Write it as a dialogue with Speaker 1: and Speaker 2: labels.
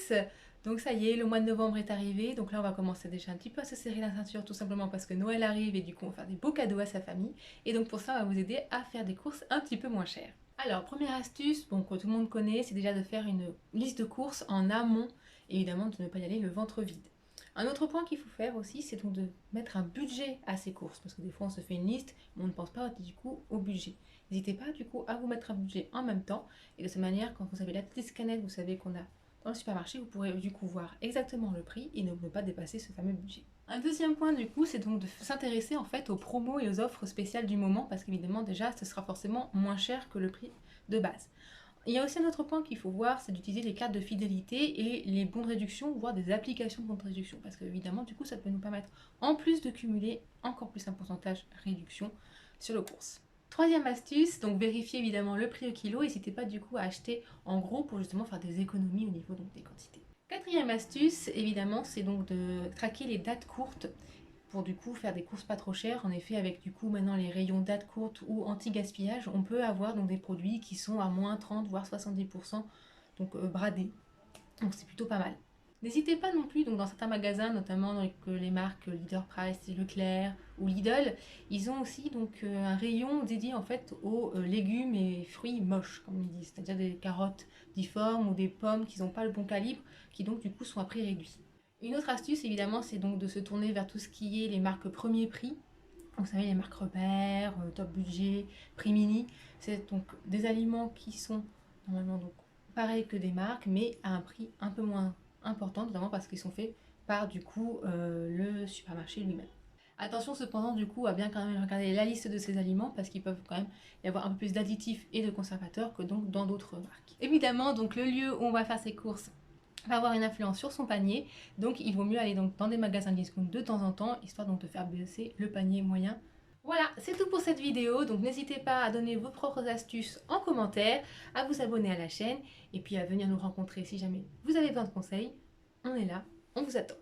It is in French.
Speaker 1: tous! Donc ça y est, le mois de novembre est arrivé, donc là on va commencer déjà un petit peu à se serrer la ceinture tout simplement parce que Noël arrive et du coup on va faire des beaux cadeaux à sa famille. Et donc pour ça on va vous aider à faire des courses un petit peu moins chères. Alors première astuce, bon, que tout le monde connaît, c'est déjà de faire une liste de courses en amont, évidemment de ne pas y aller le ventre vide. Un autre point qu'il faut faire aussi, c'est donc de mettre un budget à ces courses, parce que des fois on se fait une liste, mais on ne pense pas du coup au budget. N'hésitez pas du coup à vous mettre un budget en même temps, et de cette manière, quand vous avez la petite scanette, vous savez qu'on a dans le supermarché, vous pourrez du coup voir exactement le prix et ne pas dépasser ce fameux budget. Un deuxième point du coup, c'est donc de s'intéresser en fait aux promos et aux offres spéciales du moment, parce qu'évidemment déjà, ce sera forcément moins cher que le prix de base. Il y a aussi un autre point qu'il faut voir, c'est d'utiliser les cartes de fidélité et les bons de réduction, voire des applications de bons de réduction. Parce qu'évidemment, du coup, ça peut nous permettre, en plus de cumuler encore plus un pourcentage réduction sur le course. Troisième astuce, donc vérifiez évidemment le prix au kilo. N'hésitez pas du coup à acheter en gros pour justement faire des économies au niveau donc, des quantités. Quatrième astuce, évidemment, c'est donc de traquer les dates courtes pour du coup faire des courses pas trop chères. En effet, avec du coup maintenant les rayons dates courtes ou anti-gaspillage, on peut avoir donc des produits qui sont à moins 30 voire 70% donc bradés. Donc c'est plutôt pas mal. N'hésitez pas non plus, donc dans certains magasins, notamment avec les marques Leader Price, Leclerc ou Lidl, ils ont aussi donc un rayon dédié en fait aux légumes et fruits moches, comme ils disent, c'est-à-dire des carottes difformes ou des pommes qui n'ont pas le bon calibre, qui donc du coup sont à prix réduit. Une autre astuce évidemment, c'est donc de se tourner vers tout ce qui est les marques premier prix. Vous savez, les marques Repères, Top Budget, Prix Mini, c'est donc des aliments qui sont normalement donc pareils que des marques, mais à un prix un peu moins important, notamment parce qu'ils sont faits par du coup le supermarché lui-même. Attention cependant du coup à bien quand même regarder la liste de ces aliments parce qu'ils peuvent quand même y avoir un peu plus d'additifs et de conservateurs que donc dans d'autres marques. Évidemment, donc le lieu où on va faire ses courses va avoir une influence sur son panier, donc il vaut mieux aller donc dans des magasins de discount de temps en temps, histoire donc de faire baisser le panier moyen. Voilà, c'est tout pour cette vidéo, donc n'hésitez pas à donner vos propres astuces en commentaire, à vous abonner à la chaîne, et puis à venir nous rencontrer si jamais vous avez besoin de conseils. On est là, on vous attend.